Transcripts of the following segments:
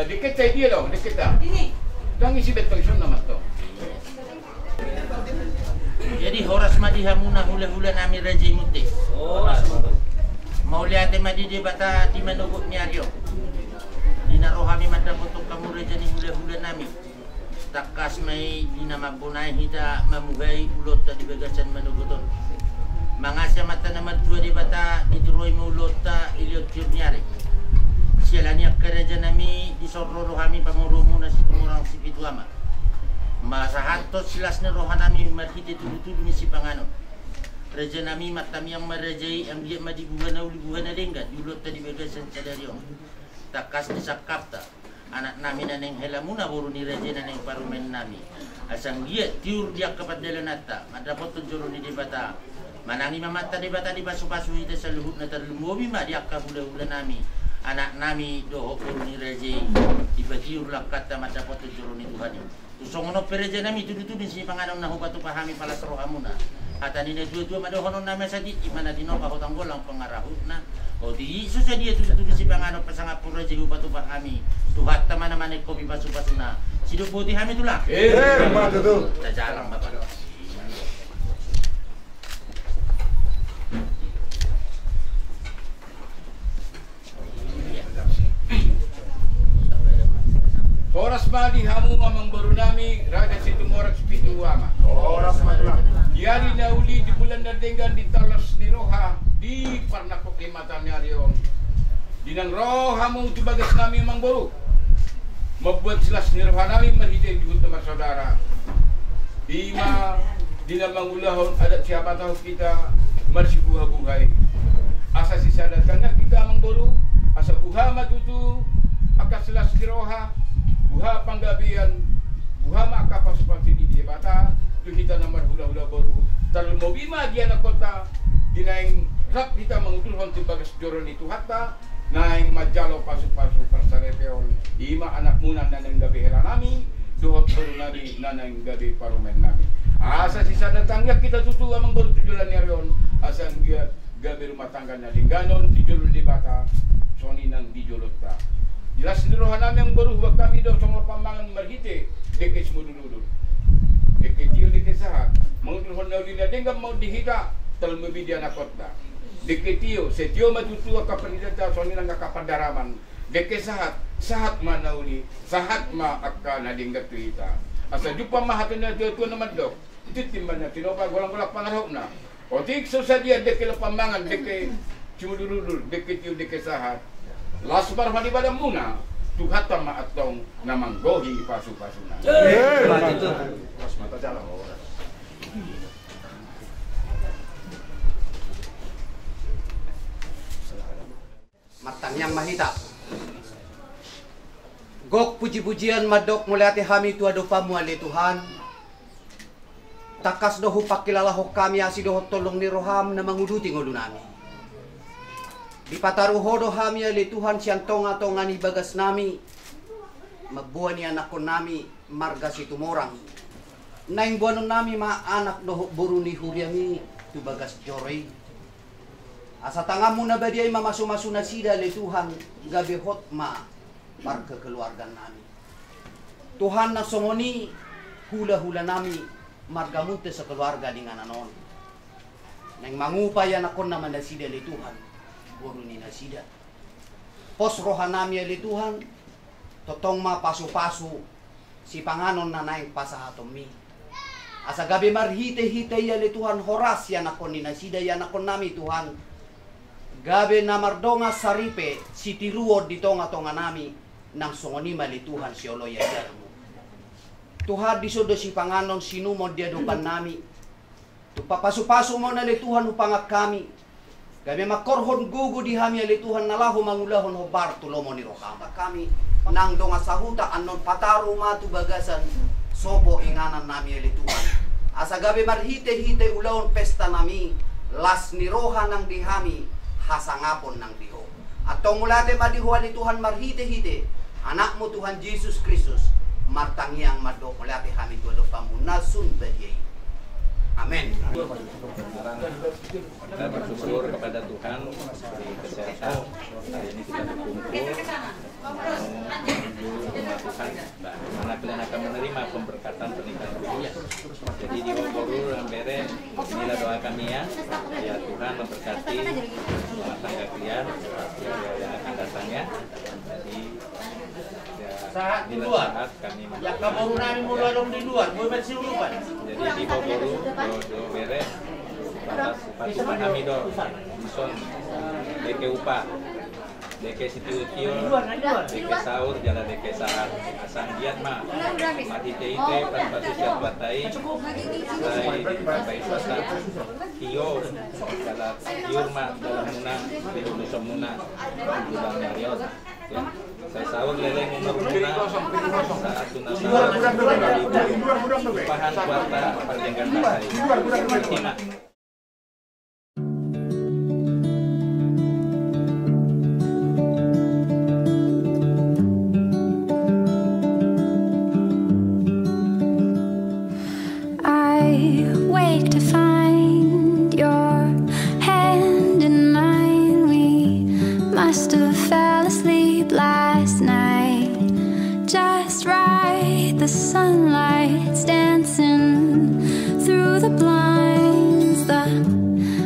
dikit tayo dia dong, dikit dah. Dang isi betul isun nama tu. Jadi horas madi hamuna hula-hula nami Raja Muti. Mau lihat madi di bata di menunggu nyaryo. Dina rohami mata untuk kamu Raja ni hula-hula nami. Takas mai dina mabunai hita mamugai ulot di bagasan menunggu. Mangasya mata nama dua di bata diturui mulot ta iliot nyari. Sialanya kerja nami di sorro rohami pamurumu nasi tumurang si pituama. Masa hantot silas na rohanami marhiti tudutudu ni si pangano. Raja nami matami yang merajai ang dia madibuhan na ulibuhan na lenggat. Yulot tadi bagasan cadaryo. Takas ni sakapta. Anak nami na neng helamuna buru ni raja na neng parumen nami. Asang dia tiur dia kepada nata. Madapot tunjuro ni debata. Manangi mamata debata di pasu-pasu ita sa luhut na tarlumubi ma dia kahula-hula nami. Anak nami doho buru ni raja. Ibatiur lah kata madapot tunjuro ni Tuhan. Tusongono pereja nami tudu-tudu si panganong nahubatu pahami palas rohamuna. Hata nina dua-dua madohonon nama sadit imana dino kahutang golang pangarahut na. O di susah dia tudu-tudu si panganong pasangap pereja hubatu pahami. Tuhat taman-taman kopi pasu-pasuna. Sido putih hami tulah. Mata tu. Tajalang bapak. Horas madi hamu mamang baru nami Raja Situmorang Sepitu Wama. Horas madi. Diari nauli di bulan Nadenggan di Talas ni Roha di Parnakok Limatan Nyarion. Dinang roh hamu di bagas nami mamang baru. Membuat silas ni Roha nami merhidai di teman saudara. Ima dinang mangulahon adat siapa tahu kita masih buha-buhai. Asa sisa datangnya kita mamang baru. Asa buha matutu akas silas ni Roha. Buha panggabian, buha makapas seperti di dia bata, tu kita nomor hula-hula baru. Terlalu mau bima dia nak kota, dinaing rap kita mengutul sebagai joron itu hatta, naing majalo pasu-pasu persarepeol, ima anak munan nanang gabi hera nami, dohot baru nari nanang gabi parumen nami. Asa sisa datangnya kita tutu amang baru tujuan nyarion, asa dia gabi rumah tangganya dingganon, dijolol di bata, soni nang dijolota. Jelas ni rohan nami yang baru buat kami dah sama pambangan merhite deke semua dulu. Deke tiu deke sahat. Mengutul honda ulinya dengan mau dihita terlalu dia nak kota. Deke tiu setio matutu akapan data soni nang akapan daraman. Deke sahat mana uli sahat ma akka na dinggat tuita. Asa jumpa mahatun na tu nama dok. Itu timbannya tinopa golang-golang pangarahop na. Otik susah dia deke pambangan deke cuma dulu deke tiu deke sahat. Lasbar madi pada muna tuhata ma atong namang gohi pasu-pasuna. Mati tu. Mas mata jalan orang. Matang yang mahita. Gok puji-pujian madok muliati hami tu ado pamuali Tuhan. Takas dohu pakilala ho kami asi dohu tolong ni roham na manguduti ngodu nami. Di pataruhodo hami ali Tuhan siyang tonga-tonga ni bagas nami. Magbuwan ni anak ko nami marga si tumorang. Naing buwanon nami anak doho buru ni huriami tu bagas joray. Asa tanga mo na ba di ay mamasu-masu na sida ali Tuhan gabi hot ma marga keluarga nami. Tuhan na songoni hula-hula nami marga munte sa keluarga dengan anon. Naing mangupayan ako naman na sida ali Tuhan. Buru ni nasida. Pos rohanami ali Tuhan, totong ma pasu-pasu si panganon na naing pasahatom mi. Asa gabi marhite-hite ali Tuhan horas yan ako ni nasida yan ako nami Tuhan. Gabi na mardonga saripe si tiruod di tonga-tonga nami nang songoni mali Tuhan si oloy mo. Tuhan disodo si panganon sinumod dia dupan nami. Tupapasu-pasu mo na li Tuhan upangak kami. Kami makorhon gugu di hami ali Tuhan nalahu mangulahon hobar tulomo ni rohama kami nang donga sahuta anon pataru matu bagasan sopo inganan nami ali Tuhan. Asa gabi marhite-hite ulahon pesta nami las ni roha nang dihami hasangapon nang diho. Atong mulate madiho ali Tuhan marhite-hite anak mo Tuhan Jesus Kristus martangiang madok mulate hami tuado pamunasun badiay. Amin. Kita bersyukur kepada Tuhan beri kesehatan. Hari ini kita berkumpul menuju Tuhan, mana kalian akan menerima pemberkatan pernikahan kalian. Jadi di Hoboru Rambere, inilah doa kami ya. Ya Tuhan memberkati rumah tangga kalian yang akan datangnya. Jadi Saat di inilah luar. saat kami Ya kamu nami mula dong di luar, gue masih ulupan. jadi di Hoboru do bere patu pahami do son deke upa deke situtio deke saur jala deke sahat asang giat mah mati teite pas pasu siap batai sai batai swasta kio jala kiur mah dalam muna di hulu muna udang nyarios saya sahur leleng umur muna saat tunasa pahan kuarta perjenggan batai Tina. Must have fell asleep last night. Just right, the sunlight's dancing through the blinds. The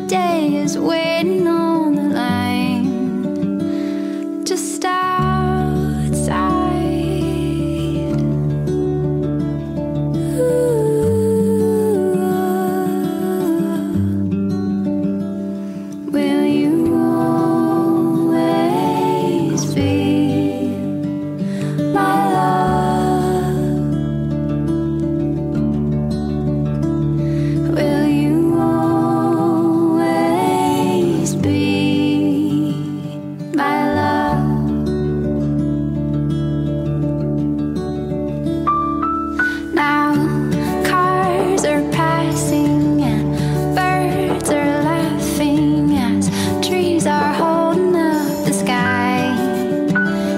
day is waiting on the line, just outside. Will you always be my love? Will you always be my love? Now cars are passing and birds are laughing as trees are holding up the sky.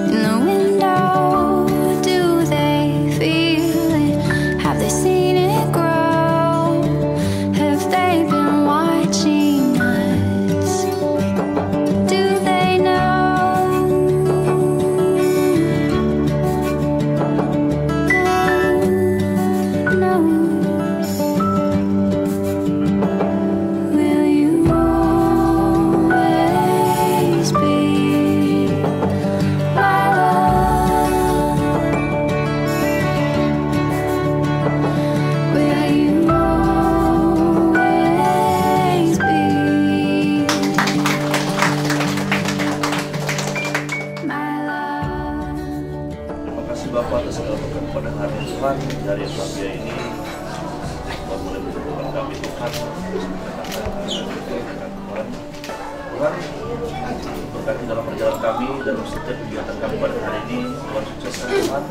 In the window, do they feel it? Have they seen it grow? Have they been watching us? Do they know? No. Will you always be my love? Will you always be my love? Terima kasih Bapak atas segala berkat pada hari Tuhan dari Flavia ini. Tuhan boleh memberkati kami Tuhan. Tuhan berkati dalam perjalanan kami dan setiap kegiatan kami pada hari ini. Tuhan sukseskan Tuhan.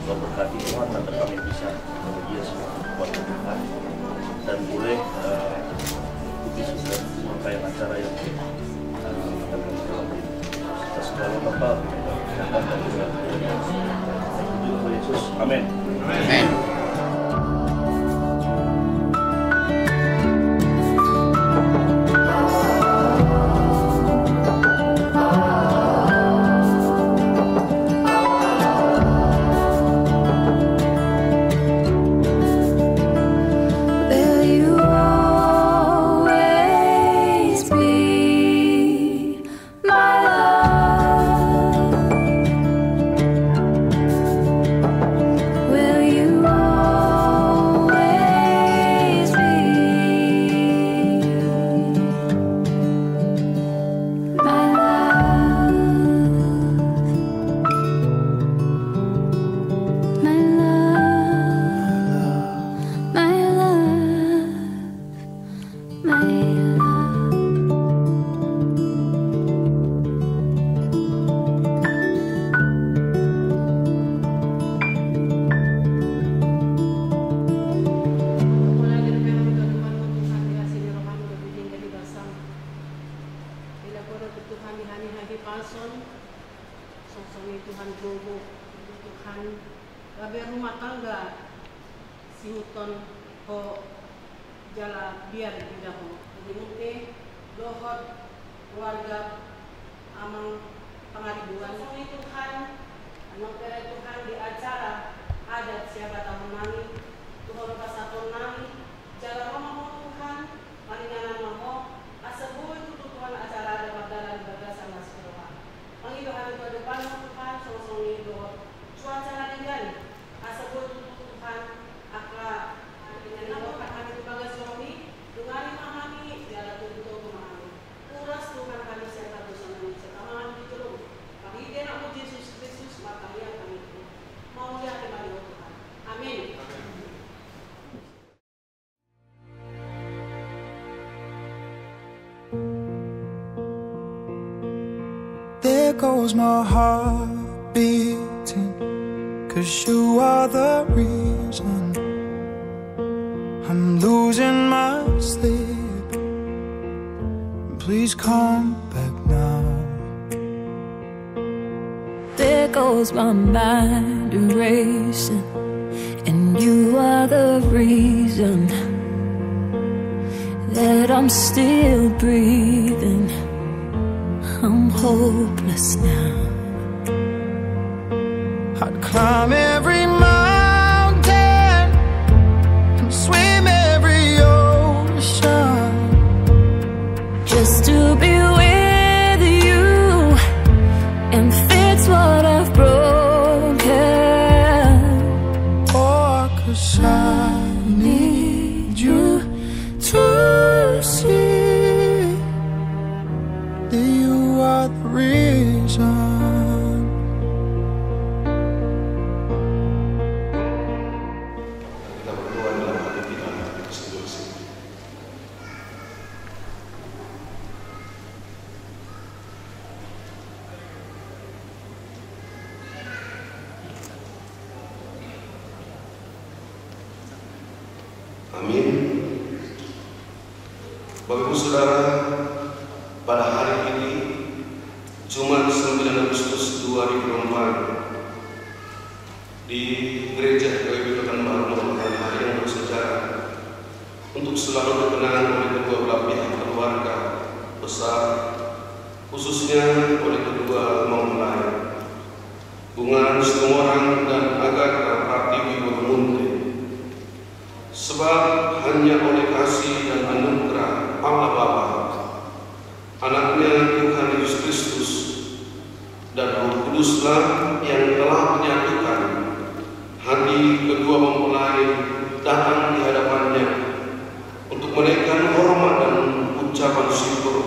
Tuhan berkati Tuhan agar kami bisa bahagia sebuah Tuhan dan boleh bisa memakai acara yang akan kami jalani. Kita segala Bapak dan juga Yesus. Amin. Amen. Will you always be my love? Will you always be my love? My love, my love, my love. Mulai dari memang Tuhan Tuhan dikasih rohani berbijing dari basam. Bila kau Tuhan dihani-hani palson, sosok Tuhan bobo, Tuhan gabe rumah tangga, sihuton ko jala biar tidak ho. Jadi mungkin dohot keluarga amang pengaribuan. Sosok Tuhan Anugerah Tuhan di acara adat siapa tahun nami, Tuhan pasatun nami, jalan mamamu Tuhan, malinganan mamamu, asabuh itu Tuhan acara ada magdalan bagasan mas Tuhan. Mangibahan itu depan Tuhan, sama-sama itu cuaca dengan asabuh itu Tuhan, akla dengan nama kami itu bagas suami, dungani mahami, jalan untuk mahami. Uras Tuhan kami siapa dosa nami, setamahan ditolong. Kami dia nak Yesus Kristus maka dia kami itu. Mau dia kembali Tuhan. Amin. There goes my heart beating, 'cause you are the reason I'm losing my sleep. Please come back now. There goes my mind erasing, and you are the reason that I'm still breathing. I'm hopeless now. I'd climb every mountain and swim every ocean Just to be with you and fix what I've broken. Oh, 'cause I need you to see that you are the reason. Kita berdoa dalam hati kita sendiri. Amin. Bapak Ibu Saudara, pada hari ini Jumat 9 Agustus 2004 di Gereja GKI Pekanbaru merupakan hari yang bersejarah untuk selalu dikenang oleh kedua belah pihak keluarga besar, khususnya oleh kedua mempelai, Bunga Situmorang dan Agatha Pratiwi Munte. Sebab hanya oleh kasih dan anugerah Allah Bapa, Anaknya Tuhan Yesus Kristus, dan Roh Kuduslah yang telah menyatukan hati kedua mempelai datang di hadapannya untuk menaikkan hormat dan ucapan syukur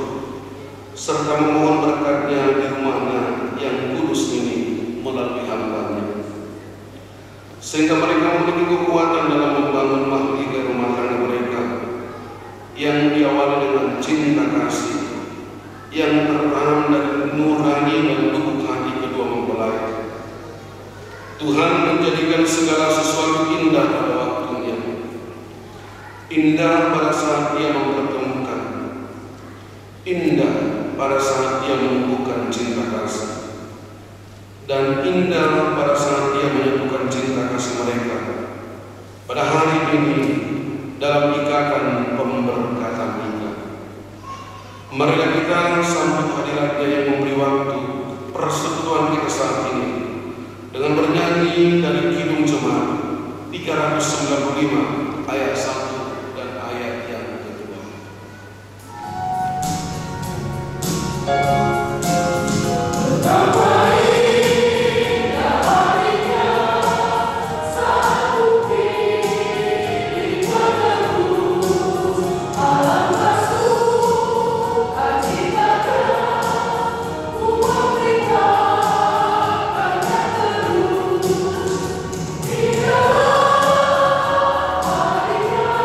serta memohon berkatnya di rumahnya yang kudus ini melalui hambanya, sehingga mereka memiliki kekuatan dalam membangun mahligai rumah tangga mereka yang diawali dengan cinta kasih yang tertanam dari nurani dan lubuk hati kedua mempelai. Tuhan menjadikan segala sesuatu indah pada waktunya, indah pada saat Ia mempertemukan, indah pada saat Ia menumbuhkan cinta kasih, dan indah pada saat Ia menyatukan cinta kasih mereka pada hari ini dalam ikatan pemberkatan kita. Marilah kita sambut hadiratnya yang memberi waktu persekutuan kita saat ini dengan bernyanyi dari Kidung Jemaat 395 ayat 1 dan ayat yang kedua. Maria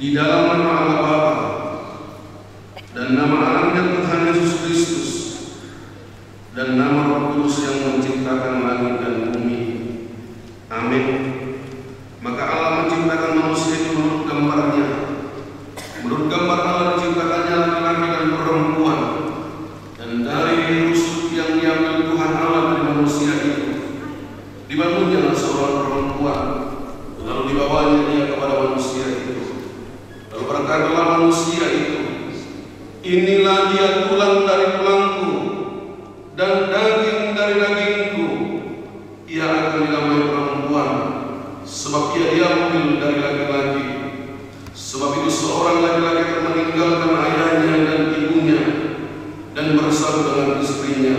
di dalam nama Allah Bapa dan nama anaknya Tuhan Yesus Kristus dan nama Roh Kudus yang menciptakan langit dan bumi. Amin. Maka Allah menciptakan manusia itu menurut gambarnya. Menurut gambar Allah diciptakannya laki-laki dan perempuan. Dan dari rusuk yang diambil Tuhan Allah dari manusia itu, dibangunnya seorang perempuan. Lalu dibawanya dia kepada manusia itu. Lalu berkatalah manusia itu, inilah dia tulang dari tulangku dan daging dari dagingku. Ia akan dinamai perempuan, sebab ia diambil dari laki-laki. Sebab itu seorang laki-laki akan meninggalkan ayahnya dan ibunya dan bersatu dengan istrinya,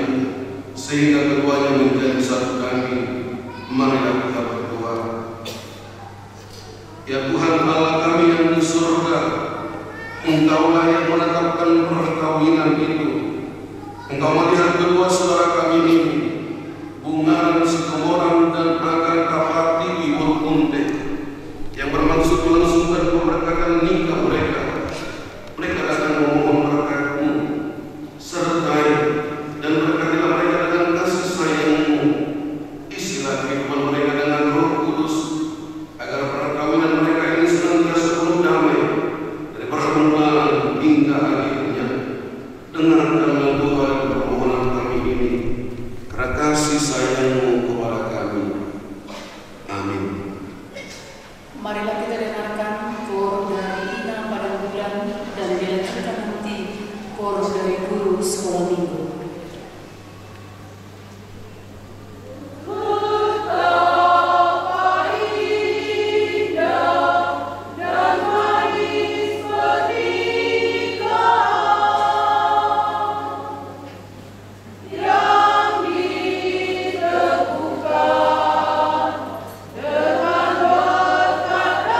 sehingga keduanya menjadi satu daging. Marilah kita berdoa. Ya Tuhan Allah kami yang di surga, Engkaulah yang menetapkan perkawinan itu. Engkau melihat kedua saudara kami ini, Bungaran Sikomoran dan Akan Kapati Burkunte, yang bermaksud melangsungkan pemberkatan nikah mereka. Mereka akan memohon berkat-Mu, sertai dan berkatilah mereka dengan kasih sayang-Mu. Isilah kehidupan mereka dengan Roh Kudus, agar perkawinan mereka ini senantiasa penuh damai dari permulaan hingga akhirnya. Dengarkanlah doa dan permohonan kami ini, karena kasih sayang-Mu kepada kami. Amin. Marilah kita dengarkan kor dari Ina pada bulan dan dilanjutkan nanti kor dari guru sekolah minggu. Dengan berkat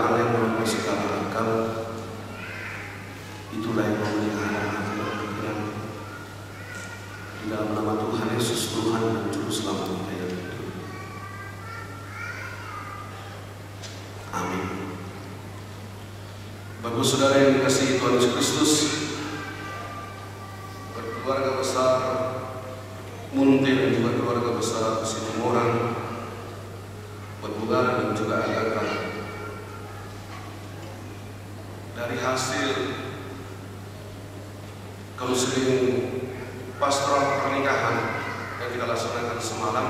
Allah yang melampaui segala akal, itulah yang memelihara hati dan pikiran. Di dalam nama Tuhan Yesus, Tuhan dan Juru Selamat kita yang hidup. Amin. Bapak saudara yang dikasihi Tuhan Yesus Kristus, keluarga besar Munte dan juga keluarga besar Situmorang, Bebugara dan juga Agaka, dari hasil konseling pastoral pernikahan yang kita laksanakan semalam,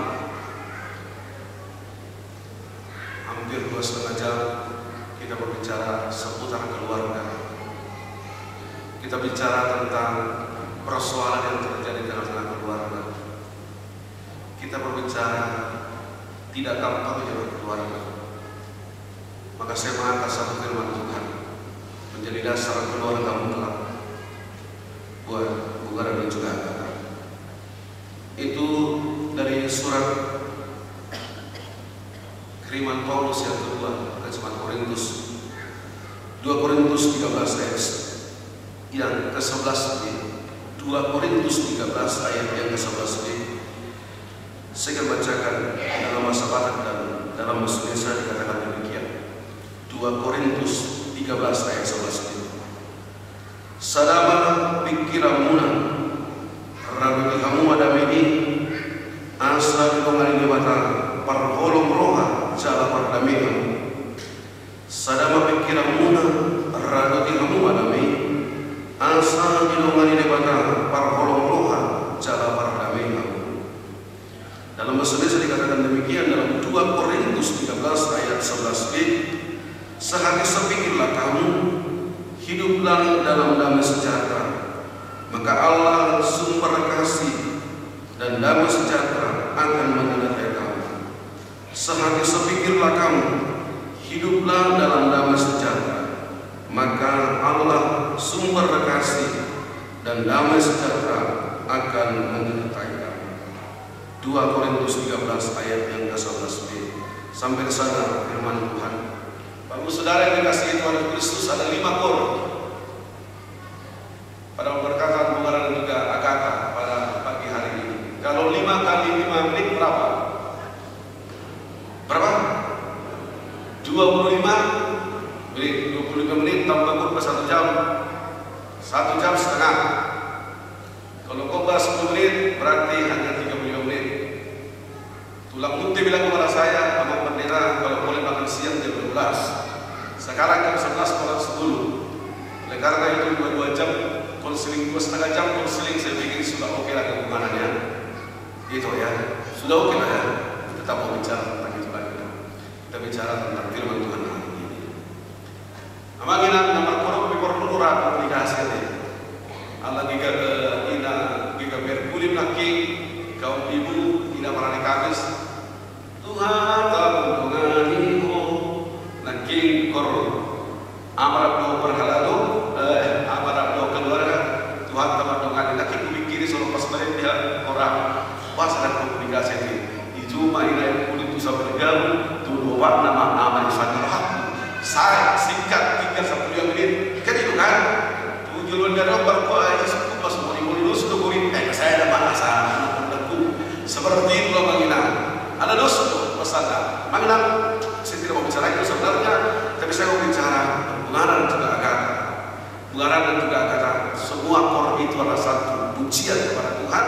hampir 2,5 jam kita berbicara seputar keluarga. Kita bicara tentang persoalan yang terjadi di tengah-tengah keluarga. Kita berbicara tidak gampangnya berkeluarga. Maka saya mengangkat satu firman Tuhan menjadi dasar keluarga mutlak buat Bugara dan juga Agaka. Itu dari surat kiriman Paulus yang kedua ke jemaat Korintus, 2 Korintus 13 ayat yang ke-11b. 2 Korintus 13 ayat yang ke-11b. Saya akan bacakan dalam bahasa Batak dan dalam bahasa Indonesia dikatakan demikian. 2 Korintus 13 ayat 11b. Sadama pikiramuna ragu kamu ada meni asa dongani dewata parholong roha jala pardamena. Sadama pikiramuna ragu kamu ada meni asa dongani dewata parholong roha jala pardamena. Dalam bahasa Indonesia dikatakan demikian dalam 2 Korintus 13 ayat 11b. Sehari sepikirlah kamu, hiduplah dalam damai sejahtera, maka Allah sumber kasih dan damai sejahtera akan menyertai kamu. Sehari sepikirlah kamu, hiduplah dalam damai sejahtera, maka Allah sumber kasih dan damai sejahtera akan menyertai kamu. 2 Korintus 13 ayat yang ke-11b. Sampai ke sana firman Tuhan. Bapak saudara yang dikasihi Tuhan Kristus, ada 5 kor pada perkataan Bugara dan juga Agaka pada pagi hari ini. Kalau 5 kali 5 menit berapa? Berapa? 25 menit. 25 menit tambah kurva 1 jam, 1 jam setengah. Kalau khotbah 10 menit berarti hanya 35 menit. Tulang Munte bilang kepada saya, Abang Pendeta, kalau boleh makan siang jam 12. Sekarang jam 11 kurang 10. Oleh karena itu 2 jam konseling, 2,5 jam konseling, saya pikir sudah oke lah hubungannya. Itu ya, sudah oke lah ya. Kita mau bicara tentang itu lagi. Kita bicara tentang firman Tuhan hari ini. Amangina nomor korok komunikasi ini. Allah giga berkulim laki kaum ibu tidak pernah dikabis. Tuhan tak menganimu laki kor amarap do perhalado amarap do keluarga. Tuhan tak mengani laki kubikiri solo pas balik dia orang pas ada komunikasi ini. Ijuma ina kulit tu sampai gaul tu doa nama amal fatihah. Saya singkat 3-10 menit kan itu kan. Tujuan dari berkuah itu pas mau dimulus sudah kuring saya ada bahasa seperti itu loh Mangina. Ada dosa pesan. Mangina saya tidak mau bicara itu sebenarnya, tapi saya mau bicara Bugara dan juga Agaka. Bugara dan juga Agaka, semua kor itu adalah satu pujian kepada Tuhan,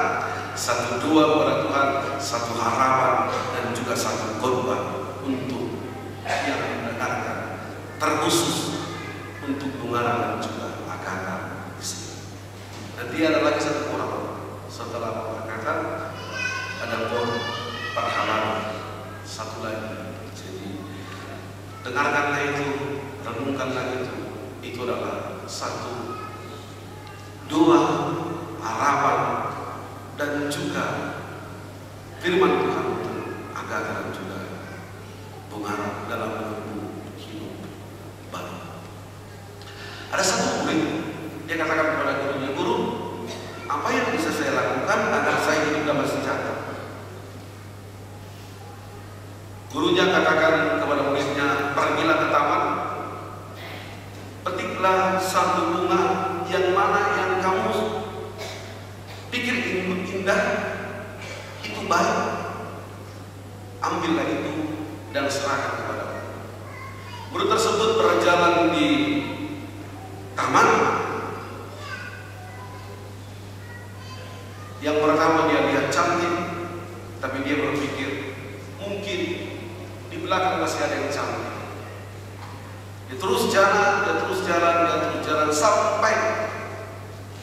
satu doa kepada Tuhan, satu harapan dan juga satu korban untuk yang mendengarkan, terkhusus untuk Bugara dan juga Agaka di sini. Nanti ada lagi satu orang setelah perkataan ada kor perhalaan satu lagi. Jadi dengarkanlah itu, renungkanlah itu adalah satu doa, harapan dan juga firman Tuhan untuk Agaka dan juga Bugara dalam hidup baru. Ada satu murid, dia katakan kepada gurunya, guru, apa yang bisa saya lakukan agar saya hidup damai sejahtera? Gurunya katakan kepada muridnya, pergilah ke taman, pilihlah satu bunga yang mana yang kamu pikir indah, itu baik, ambillah itu dan serahkan kepadamu. Guru tersebut berjalan di taman. Yang pertama dia lihat cantik, tapi dia berpikir mungkin di belakang masih ada yang cantik. Dia terus jalan sampai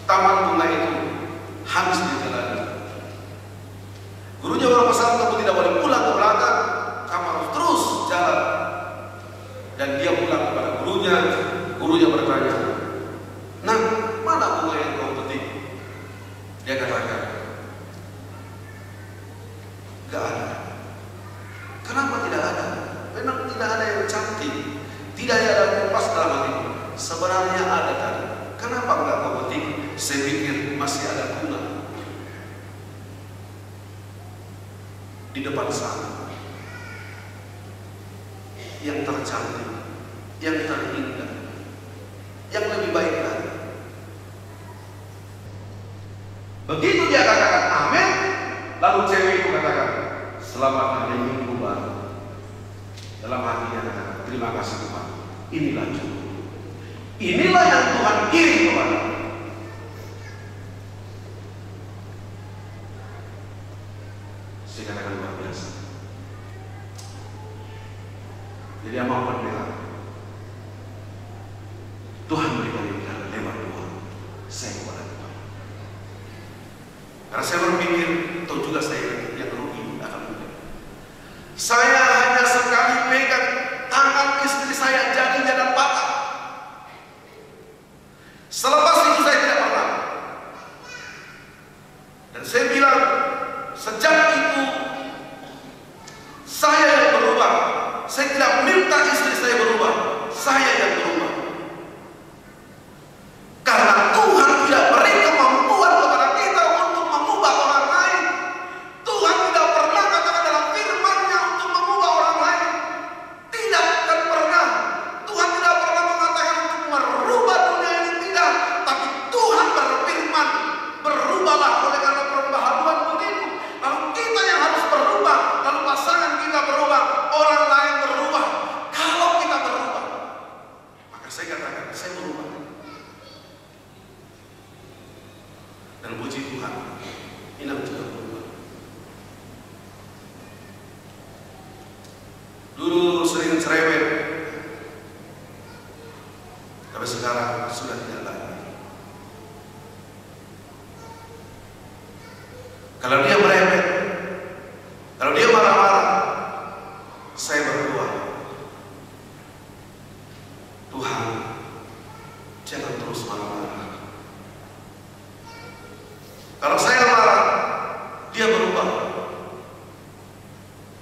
taman bunga itu habis dijalani. Gurunya berpesan, kamu tidak boleh pulang ke belakang, kamu harus terus jalan. Dan dia pulang kepada gurunya. Gurunya bertanya, "Nah, mana bunga yang kau petik?" Dia katakan, "Gak ada." Kenapa tidak ada? Memang tidak ada yang cantik, tidak ada yang pas dalam hatiku. Sebenarnya ada tadi. Kenapa enggak kau petik? Saya pikir masih ada bunga di depan sana yang tercantik, yang terindah, yang lebih baik lagi. Begitu dia katakan amin, lalu cewek itu katakan, "Selamat hari Minggu baru." Dalam hatinya katakan, "Terima kasih Tuhan, inilah cukup. Inilah yang Tuhan kirim kepada." Saya katakan luar biasa. Jadi apa berbeda? Tuhan berikan ini lewat Tuhan. Saya kepada Tuhan. Karena saya berpikir, tahu juga saya yang rugi akan rugi. Saya hanya sekali pegang tangan istri saya jadinya dan patah. Selepas itu saya tidak pernah. Dan saya bilang, sejak itu saya yang berubah. Saya tidak minta istri saya berubah, saya yang berubah. Karena Tuhan tidak beri kemampuan kepada kita untuk mengubah orang lain. Tuhan tidak pernah katakan dalam firman-Nya untuk mengubah orang lain. Tidak akan pernah. Tuhan tidak pernah mengatakan untuk merubah dunia ini, tidak. Tapi Tuhan berfirman, berubahlah oleh karena perbaharuan budimu. Lalu kita yang harus berubah, lalu pasangan kita berubah, orang lain berubah. Kalau kita berubah, maka saya katakan, saya berubah. Dan puji Tuhan, Inam juga berubah. Dulu sering cerewet, tapi sekarang sudah tidak lagi. Kalau dia merepet, kalau dia marah-marah, saya berdoa, Tuhan, jangan terus marah-marah. Kalau saya marah, dia berubah.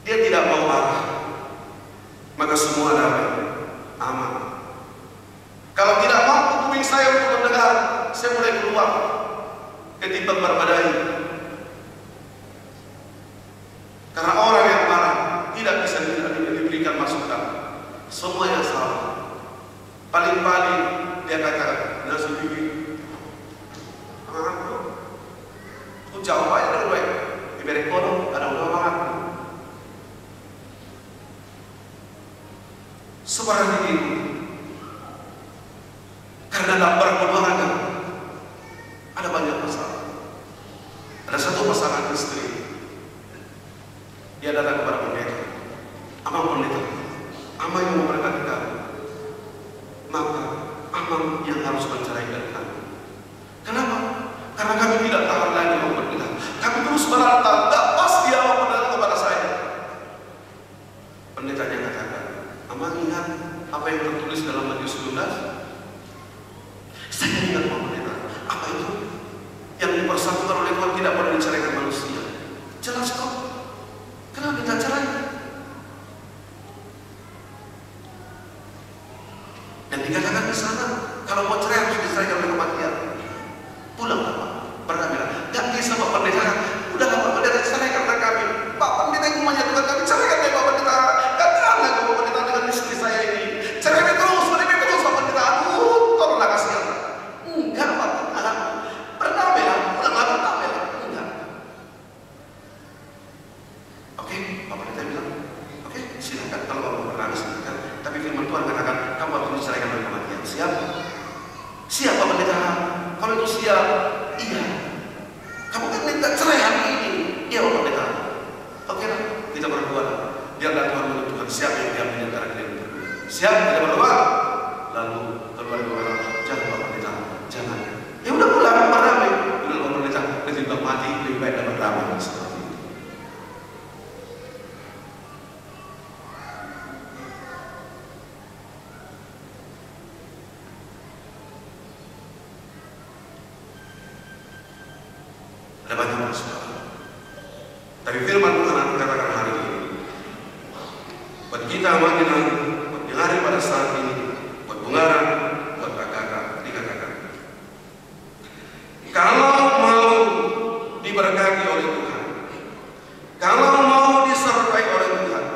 Dia tidak mau marah, maka semua damai, aman. Kalau tidak mampu kuping saya untuk mendengar, saya mulai keluar ketimbang berbadai. Karena orang yang marah tidak bisa diberikan masukan, semua yang salah. Paling-paling dia kata, nasi bibi, aku jauh aja dari gue, diberi kono, ada udah makan. Seperti itu. Karena dalam berkeluarga ada banyak masalah. Ada satu pasangan istri, dia datang kepada pendeta, "Amang pendeta, amang yang memberkati kamu, maka amang yang harus menceraikan kamu. Kenapa? Karena kami tidak tahan lagi pendeta. Kami terus merantau, tak pas dia mendatang kepada saya." Pendetanya katakan, "Amang ingat apa yang tertulis dalam Matius 12? Saya ingat Pak Pendeta. Apa itu? Yang dipersatukan oleh Tuhan tidak boleh diceraikan manusia. Jelas kok. Kenapa kita cerai? Dan dikatakan di sana, kalau mau cerai harus diceraikan oleh kematian. Pulanglah Pak. Berkamilah. Gak bisa Pak Pendeta. Udahlah Pak Pendeta, ceraikan dengan kami. Pak Pendeta yang menyatukan kami, ceraikan dengan Pak Pendeta. Gak tahan lagi Pak Pendeta dengan istri saya ini. Ceraikan terus Pak Pendeta. Aduh, tolong dari kematian. Siap? Siap Pak Pendeta? Kalau itu siap, iya. Kamu kan minta cerai hari ini. Iya Pak Pendeta. Oke lah, kita berdoa. Biarlah Tuhan menentukan siapa yang diambil di antara kalian berdua. Siap? Kita berdoa. Lalu keluarga orang, jangan Pak Pendeta, jangan. Ya udah pulang, berdamai. Udah Pak Pendeta, ketimbang mati lebih baik dapat berdamai seperti itu. Ada banyak masalah. Tapi firman Tuhan katakan hari ini, buat kita Madinah, buat yang hari pada saat ini, buat Bungaran, buat kakak-kakak, dikatakan, kalau mau diberkati oleh Tuhan, kalau mau disertai oleh Tuhan,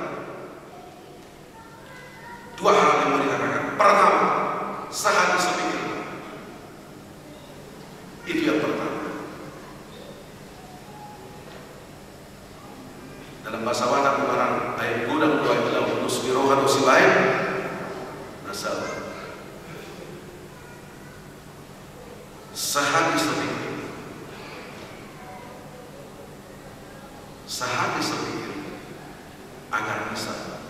dua hal yang mau dikatakan. Pertama, sehati sepikir. Itu yang pertama. Dalam bahasa Watak Bungaran ayat gudang dua itu dalam nusmi rohan usi baik nasab sehati sepikir, sehati sepikir agar bisa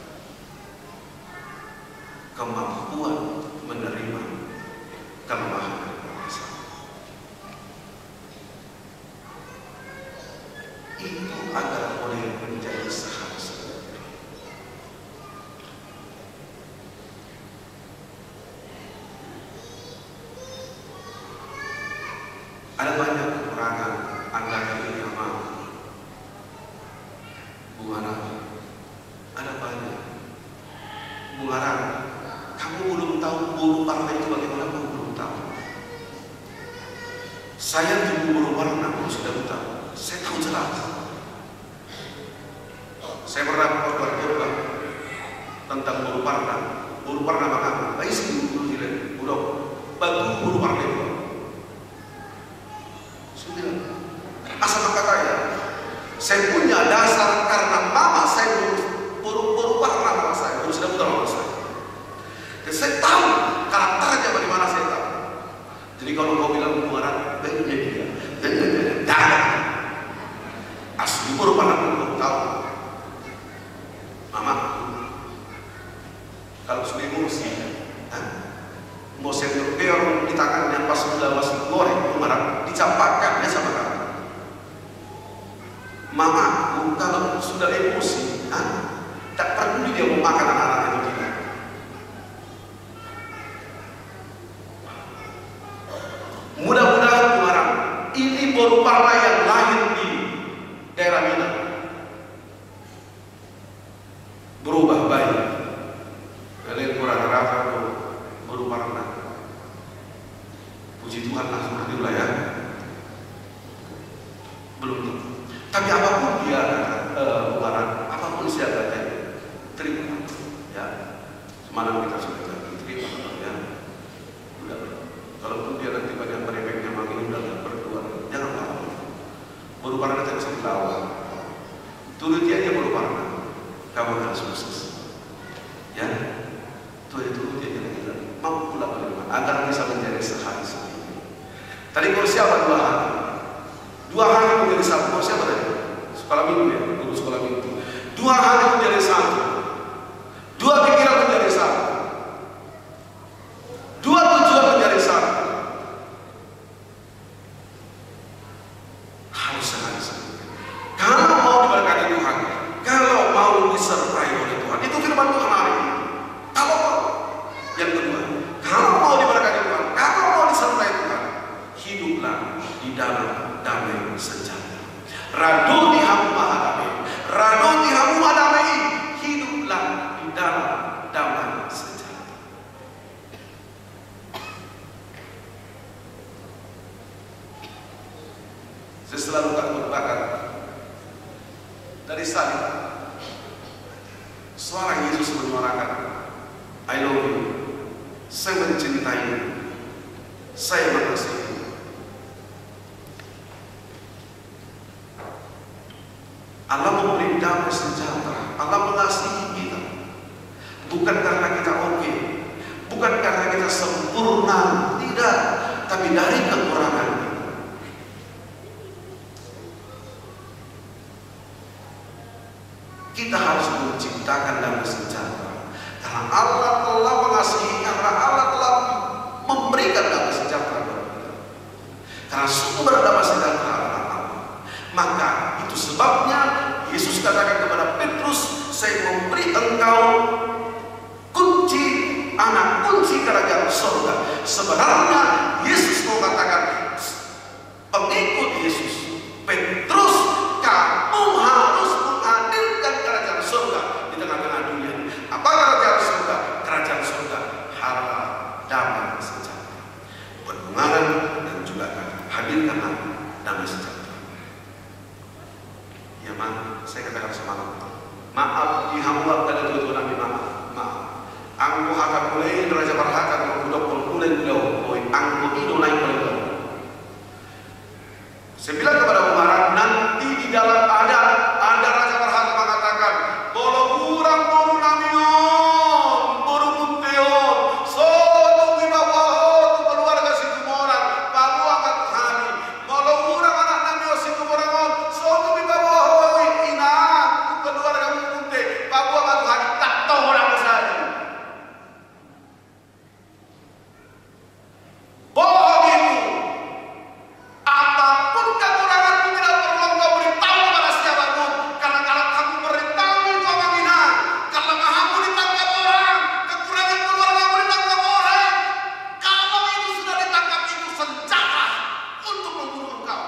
kemampuan menerima kelemahan dan perasaan. Itu agar boleh menjadi sehati sepikir. Ada banyak kekurangan Anda ini sama Bungaran. Ada banyak Bungaran. Kamu belum tahu bulu warna itu bagaimana? Kamu belum tahu. Saya tunggu bulu warna, kamu sudah tahu. Saya tahu jelas. Saya pernah berkorban tentang bulu warna. Bulu warna makanan. Baik sih bulu hilang. Udah bantu bulu warna itu. Sudah. Asal kata ya. Saya punya dasar karena mama saya bulu warna mama saya. Bulu sudah muda mama saya. Dan saya tahu karakternya bagaimana saya tahu. Jadi kalau kau bilang Bungaran, baiknya dia. Dan asli merupakan kau tahu. Mama, kalau sudah emosi, mau sendok beor di tangannya pas sudah masih goreng Bungaran, dicampakkannya sama kamu. Mama, kalau sudah emosi, tak peduli dia mau makan anak-anak itu tidak. Mudah-mudahan Bungaran, ini baru parla yang lahir di daerah Minang berubah baik. Kalian kurang rata baru parla. Puji Tuhan langsung hadirlah ya. Belum tentu. Tapi apapun dia Bungaran, apapun siapanya, terima ya. Semalam kita sudah terima ya. Udah. Kalaupun dia nanti banyak meremehnya makin udah nggak berdua, jangan tahu. Baru parna tidak bisa dilawan. Turuti aja baru parna, kamu akan sukses. Ya, turuti aja lagi. Mau pulang bagaimana? Agar bisa menjadi sehati sepikir. Tadi kursi apa dua hari? Dua hari menjadi satu. Kursi apa tadi? Sekolah minggu ya, guru sekolah minggu. Dua hari menjadi satu. Dua pikiran menjadi satu. Dua tujuan menjadi satu. Harus sehati sepikir. Kalau mau diberkati Tuhan, kalau mau disertai oleh Tuhan, itu firman Tuhan hari ini. Kalau mau, yang kedua, kalau mau diberkati Tuhan, kalau mau disertai Tuhan, hiduplah di dalam damai sejahtera. Radoni hamu mahadamai, radoni hamu mahadamai, hiduplah di dalam damai sejahtera. Saya selalu takut bahkan dari salib suara Yesus menyuarakan, I love you, saya mencintai, saya mengasihi. Allah memberi damai sejahtera, Allah mengasihi kita, bukan karena kita oke, bukan karena kita kesempurnaan, tidak, tapi dari kekurangan. Kita harus menciptakan damai sejahtera karena Allah telah mengasihi, karena Allah telah memberikan damai sejahtera kepada kita. Karena sumber damai sejahtera adalah Allah. Maka itu sebabnya Yesus katakan kepada Petrus, saya memberi engkau kunci, anak kunci kerajaan surga. Sebenarnya Yesus mau katakan pengikut Yesus, Petrus, kamu harus menghadirkan kerajaan surga di tengah-tengah dunia. Apa kerajaan surga? Kerajaan surga harta, damai sejahtera, perkembangan, dan juga hadirkan damai sejahtera. Ya man, saya katakan semalam, maaf dihambat pada tujuan Nabi, maaf. Angku akan mulai raja berhakat mengudok mulai beliau, angku itu naik beliau. Saya bilang kepada Umar, nanti di dalam ada raja berhakat mengatakan, bolo kurang bolo namion, bolo munteon, so tunggu bawa keluarga situ orang, baru angkat kami, bolo kurang anak namion situ orang, so tunggu bawa ina keluarga munte, baru angkat kami, tak tahu orang saya. Bohong itu. Apapun kekuranganmu tidak perlu engkau beritahu pada siapapun. Karena kalau kamu beritahu itu orang hina. Kelemahanmu ditangkap orang, kekurangan keluargamu ditangkap orang. Kalau itu sudah ditangkap, itu senjata untuk membunuh engkau.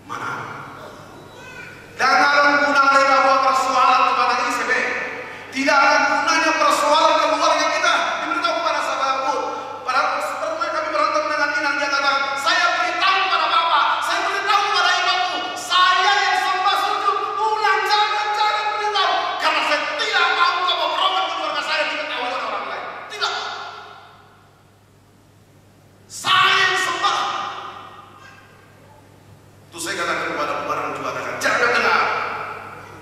Mana? Jangan gunakan bahwa persoalan kepada ICB. Tidak ada gunanya persoalan keluarga kita diberitahu kepada siapapun. Padahal pernah kami berantem dengan Inang, dia kata, saya beritahu kepada bapak, saya beritahu kepada ibuku, saya yang sembah sujud, ulang jangan beritahu, karena saya tidak mau kebobrokan keluarga saya diketahui oleh orang lain. Tidak. Saya yang sembah. Itu saya katakan kepada orang juga katakan, jangan dengar.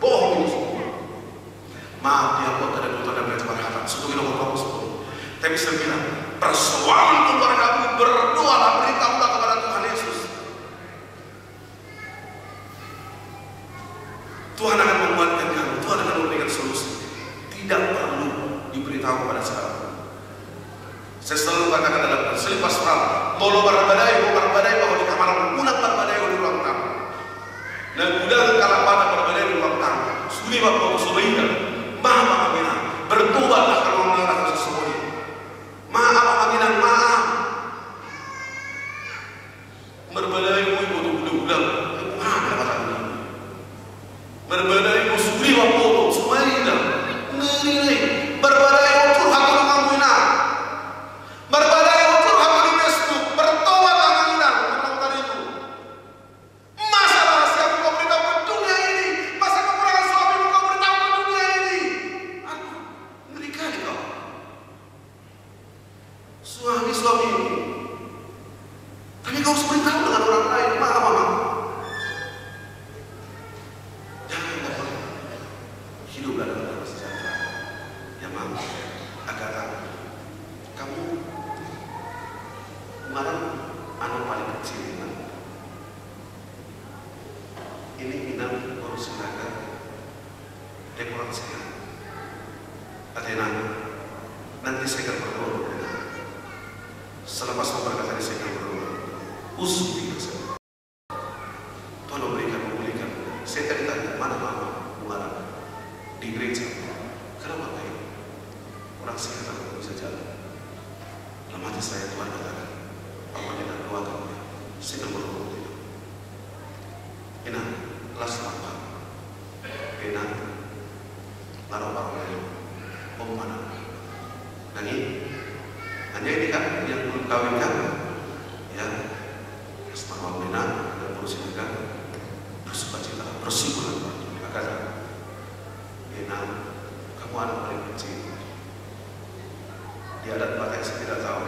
Bohong ini semua. Maaf dia buat ada duta dan raja berharap sudah kita ngomong sepuluh. Tapi saya bilang persoalan keluargamu berdoalah, beritahulah kepada Tuhan Yesus. Tuhan akan menguatkan kamu, Tuhan akan memberikan solusi. Tidak perlu diberitahu kepada siapa. Saya selalu katakan dalam selipas perang, molo berbadai bahwa di kamar unak berbadai di ruang tamu. Dan udang kalah pada berbadai di ruang tamu. Suri bapak suruhnya. Maaf Aminah, bertobatlah kalau mengarahkan sesuatu. Maaf Aminah, maaf. Berbadai ibu budak-budak, mana kata ini? Berbadai ibu suri waktu semua ini, berbadai curhat dengan Aminah, berbadai curhat di Facebook, bertobat Aminah, melakukan itu. Masa rahasia kau beritahu ke dunia ini? Masa kekurangan suami kau beritahu ke dunia ini? Aduh, ngeri kali kau. Suami ini. Tapi kau harus beritahu dengan orang lain. Maaf, mama. Jangan dapat hidup dalam damai sejahtera. Ya mama, Agatha, kamu kemarin anak paling kecil kan? Ini Inam baru sengaja dia kurang sehat. Athena, nanti saya akan berdoa dengan selepas memberkati saya akan berdoa usut tiga saya. Tolong berikan memulihkan. Saya tadi tanya mana mama kemarin di gereja. Kenapa kayak kurang sehat atau bisa jalan? Dalam hati saya Tuhan katakan, apa dia doakan dia? Saya akan berdoa dia. Ina, kelas langkah. Ina, barang-barang om mana? Nani, hanya ini kan yang belum kawin kan? Ya, setengah Ina dan berusia kan bersukacita, bersyukur. Kata, Ina, kamu anak paling kecil. Di adat Batak saya tidak tahu,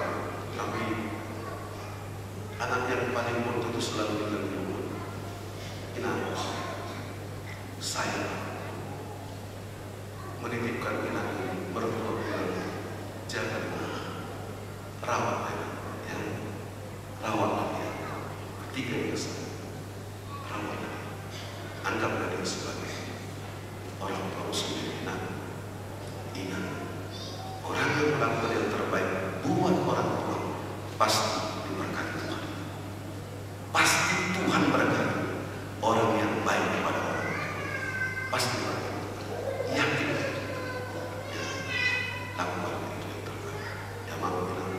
tapi anak yang paling muda itu selalu tinggal di rumah. Ina, saya menitipkan inang berbulan-bulan, jaga rawat yang rawat dia ketiga biasa rawat dia, anggaplah dia sebagai orang tua sendiri. Ingat, orang yang melakukan yang terbaik buat orang tua pasti diberkati Tuhan. Pasti Tuhan berkati orang yang baik kepada orang tua. Pasti berkati. Yakin itu. Ya, lakukan itu yang terbaik. Ya mau bilang,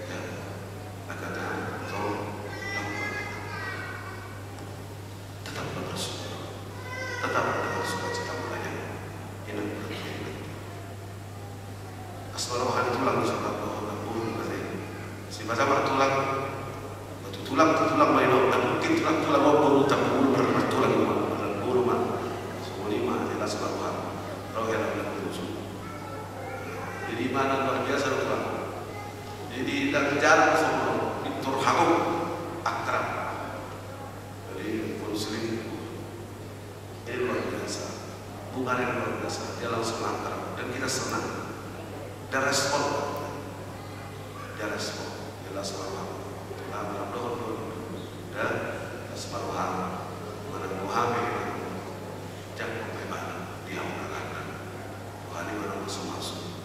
ya agaknya kau lakukan itu. Tetap bersyukur, tetap dengan sukacita melayani. Ini berarti asal rohani tulang sama tulang si baca tulang batu tulang maino mungkin tulang buru tabur bertulang buru mah semua lima jelas baruhan roh yang ada buru. Jadi mana luar biasa tulang. Jadi tak jarang semua itu harum akrab. Jadi muslim ini luar biasa, bukan yang luar biasa. Dia langsung akrab dan kita senang. Dia respon, jelas bahwa dalam doa dan separuhan mana Muhammad jangan bagaimana dia mengatakan Tuhan yang mana masuk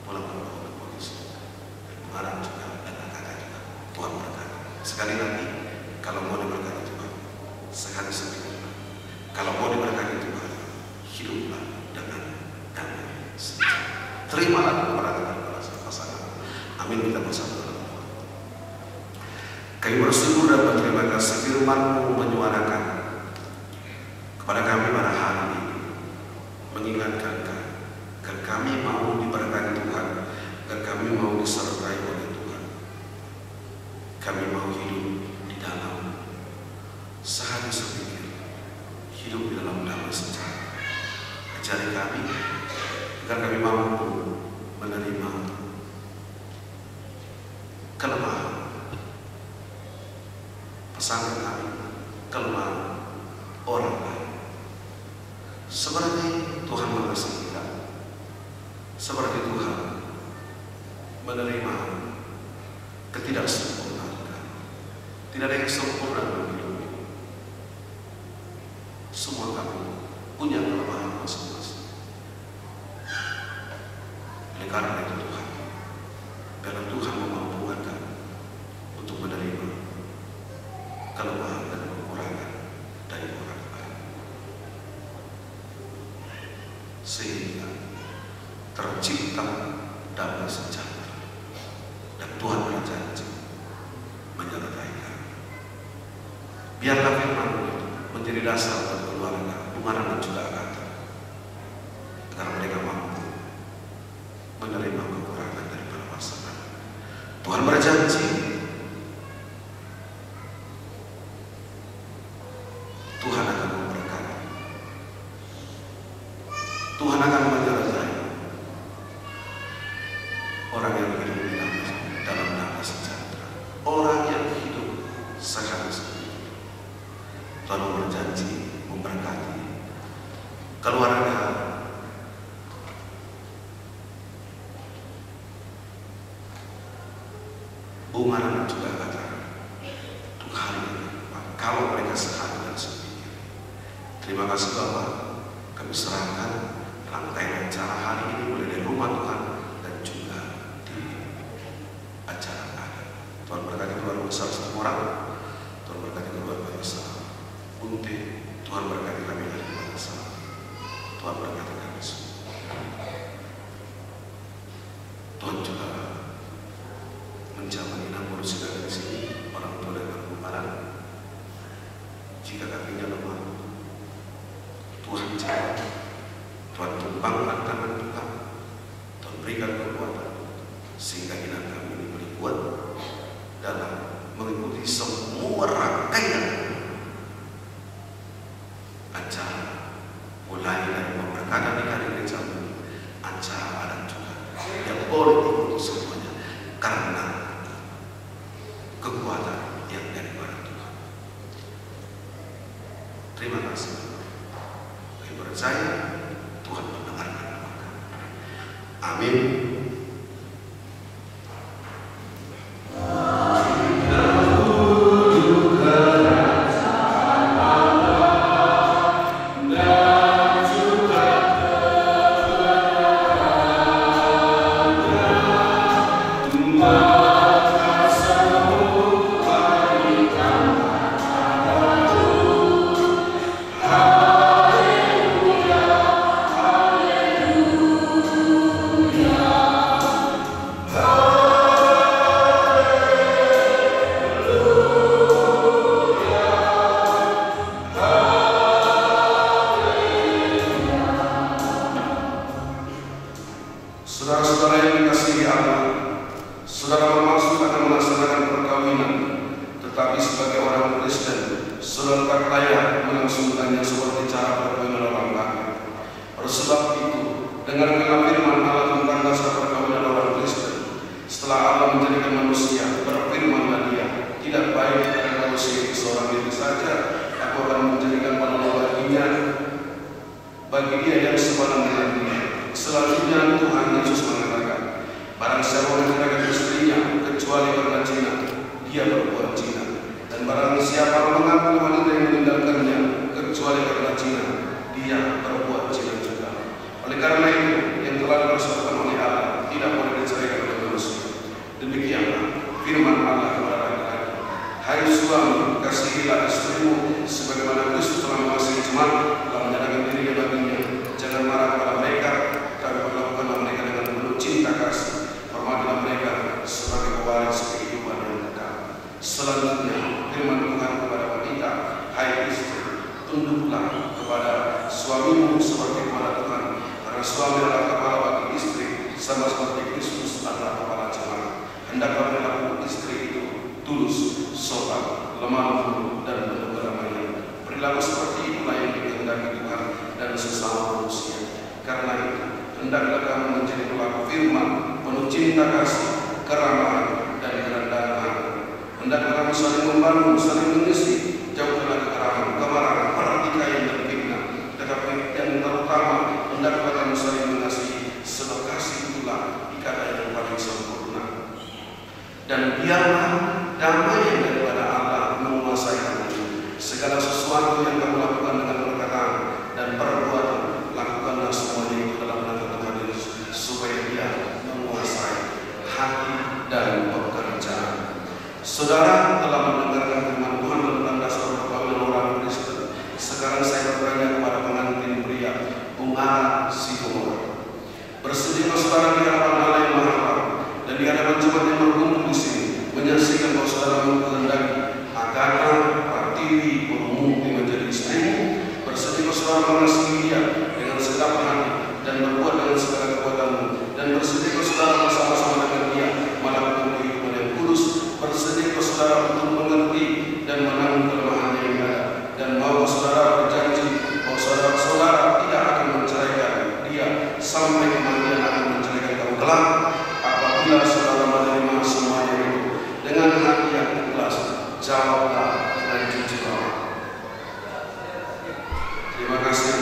pulang ke polisi mengarang juga dan kakak juga Tuhan berkati. Sekali lagi kalau mau diberkati Tuhan sekali sendiri, kalau mau diberkati Tuhan hiduplah dengan damai sejahtera. Terimalah perhatian pasangan. Amin. Kita bersama. Kami bersyukur dan berterima kasih firman-Mu menyuarakan kepada kami pada hari ini, mengingatkan agar kami mau diberkati Tuhan, agar kami mau disertai oleh Tuhan. Kami mau hidup di dalam sehari sepikir, hidup di dalam damai sejahtera. Ajari kami agar kami mampu menerima kelemahan pasangan kami, kelemahan orang lain. Seperti Tuhan mengasihi kita, seperti Tuhan menerima ketidaksempurnaan kita. Tidak ada yang sempurna dalam hidup ini. Semua kami punya kelemahan masing-masing. Karena itu Tuhan, dalam Tuhan memampukan kami untuk menerima kelemahan dan kekurangan dari orang lain, sehingga tercipta damai sejahtera dan Tuhan berjanji menyertai kami. Biarlah firman-Mu itu menjadi dasar bagi keluarga, bukan juga kata, agar mereka mampu menerima kekurangan dari pasangan. Tuhan berjanji Tuhan akan memberkati, Tuhan akan menyertai orang yang hidup di dalam damai sejahtera, orang yang hidup sehari sendiri. Tuhan berjanji memberkati keluarga Bunga juga kata Tuhan kalau mereka sehari dan sepikir. Terima kasih Bapak, kami serahkan rangkaian acara hari ini mulai dari rumah Tuhan dan juga di acara adat. Tuhan berkati keluarga besar semua orang, Tuhan berkati keluarga besar Unti, Tuhan berkati kami dari bangsa, Tuhan berkati kami semua. Tuhan juga menjamin namun sudah dari sini orang tua dan kebenaran. Jika kakinya lemah, Tuhan jawab, Tuhan tumpangkan tangan Tuhan, Tuhan berikan kekuatan sehingga iman kami ini boleh kuat dalam mengikuti semua rangkaian acara, mulai dari pemberkatan di hari gereja, acara adat juga yang boleh diikuti semuanya karena kekuatan yang daripada Tuhan. Terima kasih. Kami percaya Tuhan Amin. Saudara-saudara yang dikasihi Allah, saudara bermaksud akan melaksanakan perkawinan, tetapi sebagai orang Kristen, saudara tak layak melangsungkannya seperti cara perkawinan orang kafir. Oleh sebab itu, dengarkanlah firman Allah tentang dasar perkawinan orang Kristen. Setelah Allah menjadikan manusia, berfirmanlah Dia, tidak baik akan manusia itu seorang diri saja, aku akan menjadikan penolong baginya, bagi dia yang sepadan dengan dia. Selanjutnya Tuhan Yesus mengatakan, barang siapa menceraikan istrinya kecuali karena zina, dia berbuat zina. Dan barang siapa mengambil wanita yang meninggalkannya kecuali karena zina, dia berbuat zina juga. Oleh karena itu, yang telah dipersatukan oleh Allah tidak boleh diceraikan oleh manusia. Demikianlah firman Allah kepada laki-laki, hai suami, kasihilah istrimu sebagaimana Kristus telah mengasihi jemaat, telah menyerahkan dirinya baginya. Jangan marah kepada mereka, tapi perlakukanlah mereka dengan penuh cinta kasih. Hormatilah mereka sebagai pewaris kehidupan yang kekal. Selanjutnya firman Tuhan kepada wanita, hai istri, tunduklah kepada suamimu seperti kepada Tuhan, karena suami adalah kepala bagi istri, sama seperti Kristus adalah kepala jemaat. Hendaklah perilaku istri itu tulus, sopan, lemah lembut, dan penuh keramaian. Perilaku seperti itulah yang dikehendaki Tuhan dan sesama manusia. Karena itu, hendaklah kamu menjadi pelaku firman, penuh cinta kasih, keramahan, dan kerendahan hati. Hendaklah kamu saling membangun, saling mengisi, jauhkanlah kekeraman, kemarahan, pertikaian, dan fitnah. Tetapi yang terutama, hendaklah kamu saling mengasihi, sebab kasih itulah ikatan yang paling sempurna. Dan biarlah damai yang daripada Allah menguasai hatimu. Segala sesuatu yang kamu lakukan dengan perkataan dan perbuatan, lakukanlah semuanya itu dalam nama Tuhan Yesus, supaya Dia menguasai hati dan pekerjaan. Saudara telah mendengarkan firman Tuhan tentang dasar perkawinan orang Kristen. Sekarang saya bertanya kepada pengantin pria, Bunga Sigomora. Bersediakah saudara di hadapan Allah yang Maha Tahu dan di hadapan jemaat yang berkumpul di sini, menyaksikan bahwa saudara menghendaki Agatha Pratiwi Purmukti menjadi istrimu? Bersediakah saudara mengasihi dia dengan segenap hati dan berbuat dengan segala kekuatanmu? Dan bersediakah saudara bersama-sama dengan dia melakukan kehidupan yang kudus? Bersediakah saudara untuk mengerti dan menanggung kelemahan yang ada? Dan mau saudara berjanji bahwa saudara tidak akan menceraikan dia sampai kematian akan menceraikan kamu kelak? Apabila saudara menerima semuanya itu dengan hati yang ikhlas, jawablah dengan jujur. Terima kasih.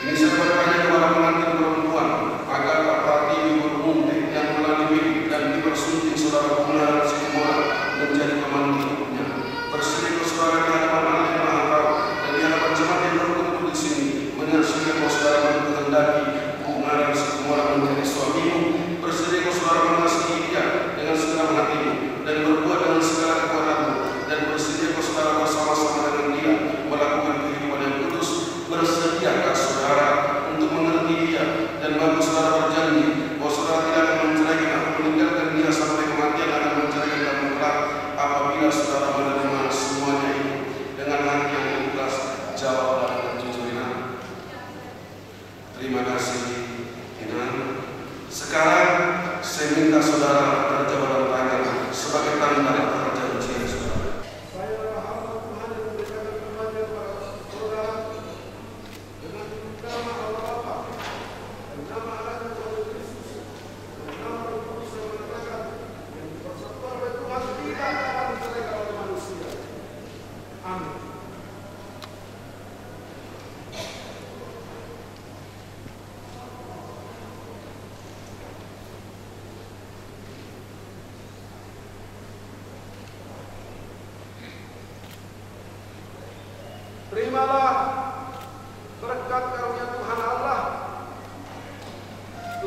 Ini saya bertanya kepada pengantin perempuan Agatha Pratiwi Purmukti yang telah dipilih dan dipersunting saudara Bunga Sigomora menjadi teman hidupnya. Bersediakah saudara di hadapan Allah yang Maha Tahu dan di hadapan jemaat yang berkumpul di sini, menyaksikan bahwa saudara menghendaki Bunga Sigomora menjadi suamimu? Bersediakah saudara mengasihi dia dengan segenap hatimu dan berbuat dengan segala kekuatanmu? Dan bersediakah saudara bersama-sama dengan dia melakukan kehidupan yang kudus? Bersediakah saudara untuk mengerti dia dan bagi saudara berjanji bahwa saudara tidak akan menceraikan atau meninggalkan dia sampai kematian akan menceraikan kamu kelak? Apabila saudara menerima semuanya itu dengan hati yang ikhlas, jawablah dengan jujur. Terima kasih, Inan. Sekarang saya minta saudara berjabat tangan sebagai tanda perjanjian saudara.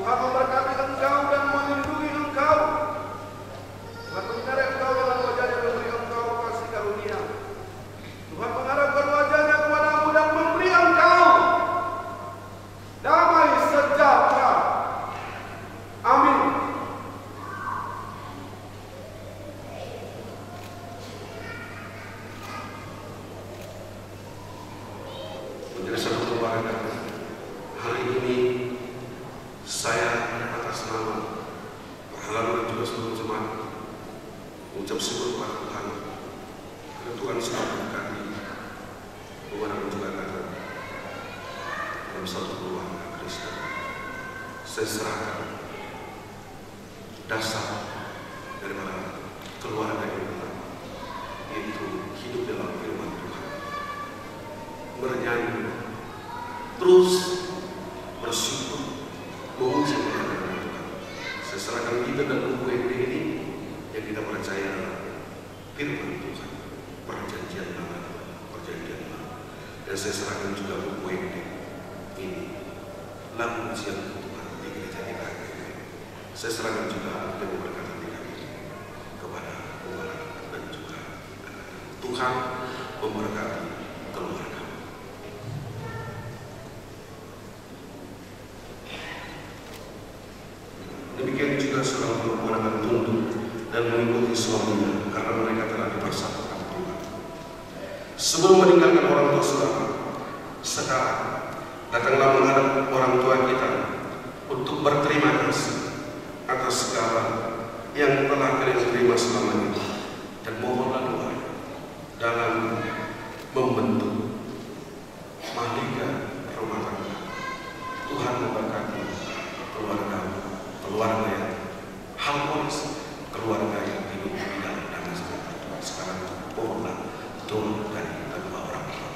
Tuhan memberkati engkau dan melindungi engkau. Tuhan menyinari engkau dengan wajahnya dan memberi engkau kasih karunia. Tuhan mengharapkan wajahnya kepadamu dan memberi engkau damai sejahtera. Amin. Menjadi satu keluarga. Hari ini saya atas nama pahlawan dan juga seluruh jemaat mengucap syukur kepada Tuhan karena Tuhan sudah memberkati hubungan dan juga kata dalam satu keluarga Kristen. Saya serahkan dasar daripada keluarga yang pertama, yaitu hidup dalam firman Tuhan, bernyanyi, terus bersyukur, memuji kepada Tuhan. Saya serahkan kita dan UMD ini yang kita percaya firman Tuhan, perjanjian lama, perjanjian lama. Dan saya serahkan juga UMD ini, lagu ujian Tuhan di gereja kita. Saya serahkan juga dengan perkataan kami kepada Tuhan dan juga Tuhan memberkati keluarga. Demikian juga seorang perempuan akan tunduk dan mengikuti suaminya karena mereka telah dipersatukan Tuhan. Sebelum meninggalkan orang tua saudara, sekarang datanglah menghadap orang tua kita untuk berterima kasih atas segala yang telah kalian terima selama ini, dan mohonlah doa dalam membentuk mahligai rumah tangga. Tuhan memberkati keluarga yang harmonis, keluarga yang hidup di dalam damai sejahtera. Sekarang mohonlah doa dari kedua orang tua.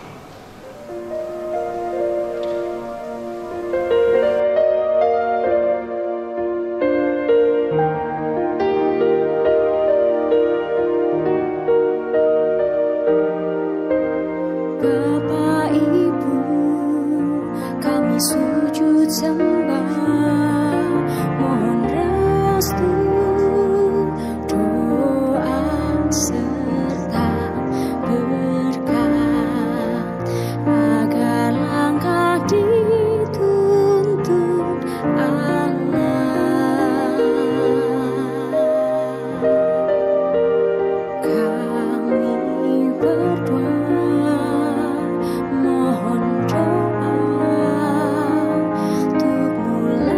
Bapak Ibu, kami sujud sembah, mohon restu, doa serta berkat, agar langkah dituntun Allah. Kami berdoa, mohon doa untuk mulai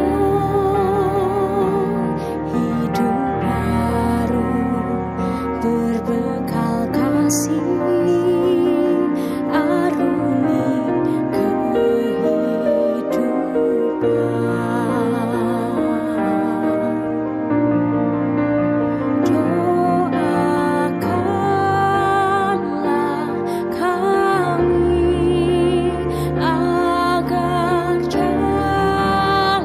hidup baru, berbekal kasih aruni kehidupan. Doakanlah kami agar jalan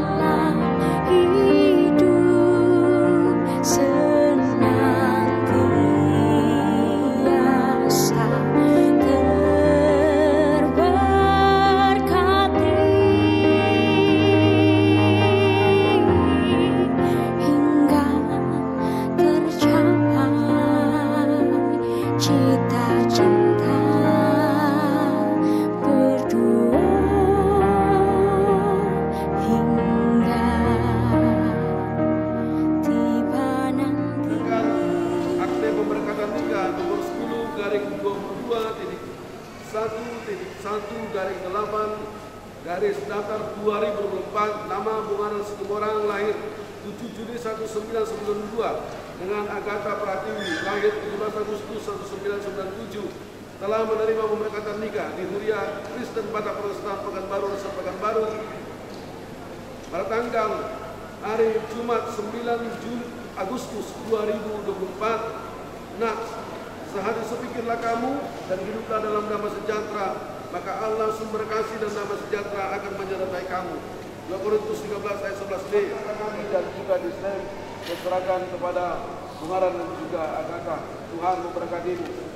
hidup senantiasa terberkati hingga tercapai cita-cita berdua, hingga tiba nanti. Akte pemberkatan nikah nomor 10/22-1/8 nama Bungaran Situmorang lahir 7 Juli 1992 dengan Agatha Pratiwi lahir 17 Agustus 1997 telah menerima pemberkatan nikah di Huria Kristen Batak Protestan Pekanbaru Nusa Pekanbaru pada tanggal hari Jumat 9 Agustus 2024. Nah, sehari sepikirlah kamu dan hiduplah dalam damai sejahtera, maka Allah sumber kasih dan damai sejahtera akan menyertai kamu. 2 Korintus 13 ayat 11b. Dan juga diserahkan kepada Bungaran dan juga Agatha. Tuhan memberkatimu.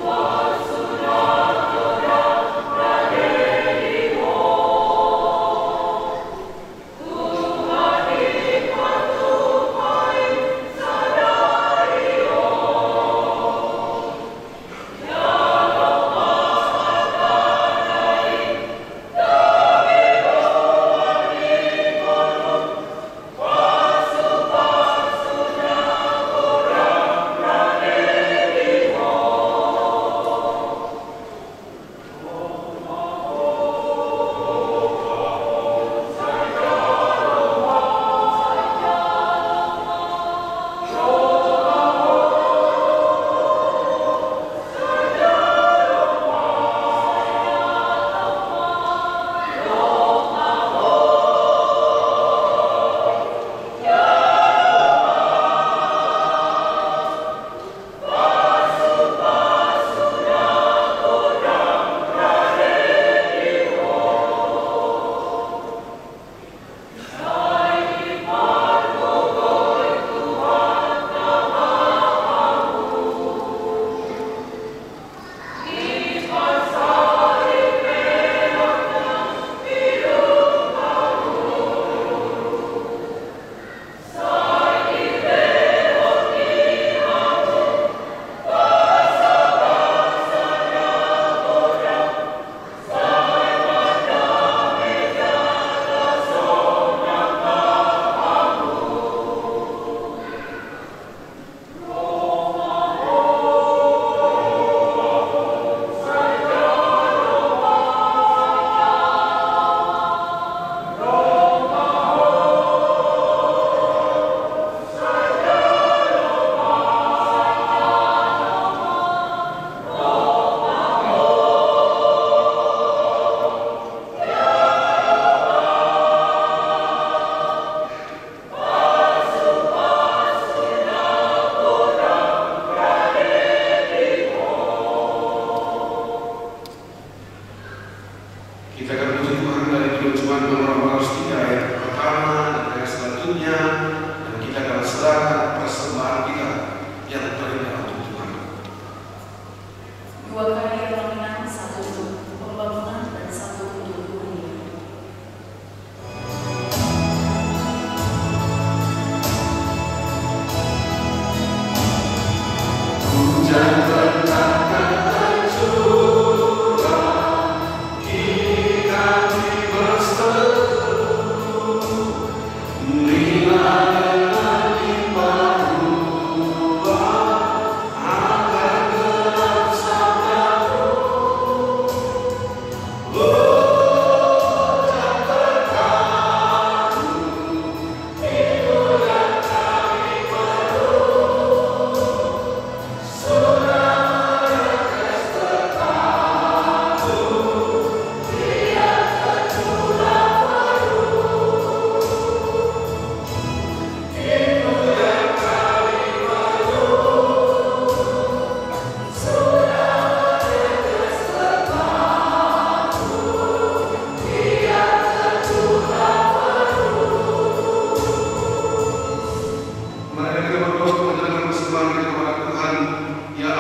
Wa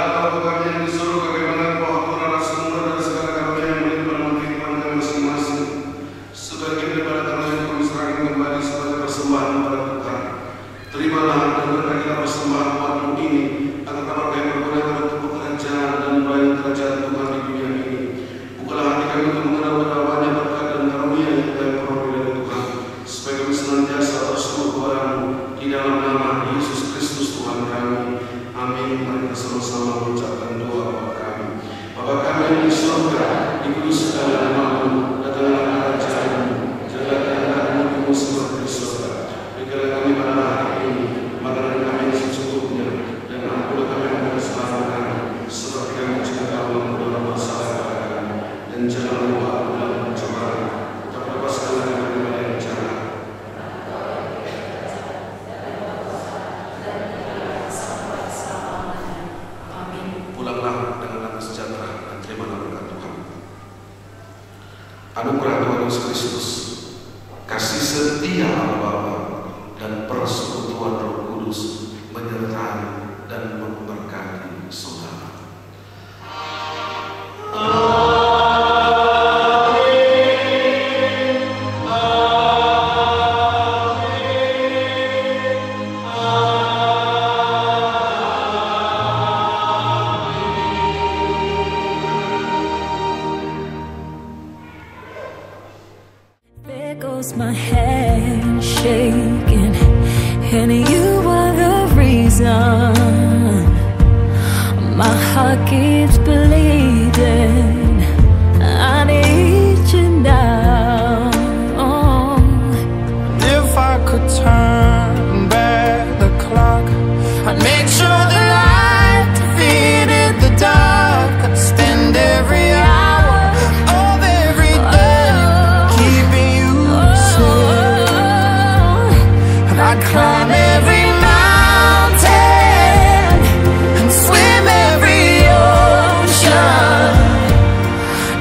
Bapa kami yang di surga, bagaimana Engkau ampunilah semua dan segala karunia yang melimpah kehidupan kami masing-masing. Supaya kami pada tanah yang kami serahkan kembali sebagai persembahan kepada Tuhan. Terimalah dan berkatilah persembahan umatmu ini, agar dapat kami berguna untuk pekerjaan dan melayani kerajaan Tuhan di dunia ini. Bukalah hati kami untuk mengenal betapa banyak berkat dan karunia yang kami peroleh dari Tuhan, supaya kami senantiasa bersyukur kepadamu di dalam nama Yesus Kristus Tuhan kami. Amin. Mari kita sama-sama mengucapkan doa Bapa kami. Bapa kami yang di surga, dikuduskanlah namamu, datanglah kerajaanmu, jadilah kehendakmu seperti di surga. Berikanlah kami pada hari ini makanan kami yang secukupnya, dan ampunilah kami akan kesalahan kami, seperti kami juga telah mengampuni bersalah kepada kami. Dan jangan membawa kami dalam pencobaan, tetapi lepaskanlah kami dari yang jahat. Pulanglah dengan damai sejahtera dan terimalah berkat Tuhan. Anugerah Tuhan Yesus Kristus, kasih setia Allah Bapa, dan persekutuan Roh Kudus menyertai dan memberkati saudara. There goes my hand shaking, and you are the reason my heart keeps bleeding. I need you now. If I could turn back the clock, I'd make sure the light defeated the dark. I'd spend every hour of every day keeping you safe. And I'd climb every mountain and swim every ocean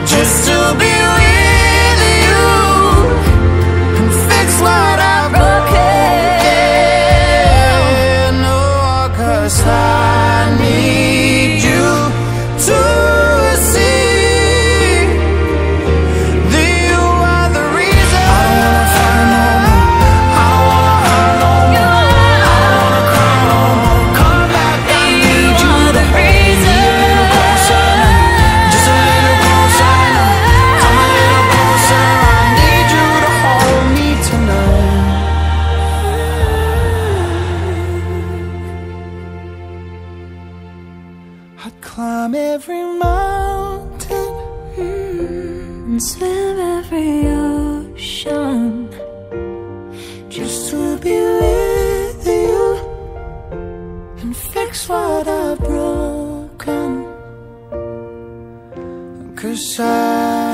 just to be with you and fix what I've broken. Oh, 'cause I need you to see that you are the reason. I don't wanna fight no more, I don't wanna hurt no more, I don't wanna cry no more. Come back, I need you to reason. Just a little closer now, come a little closer. I need you to hold me tonight. I'd climb every mountain And swim every ocean just to be with you and fix what I've broken. 'Cause I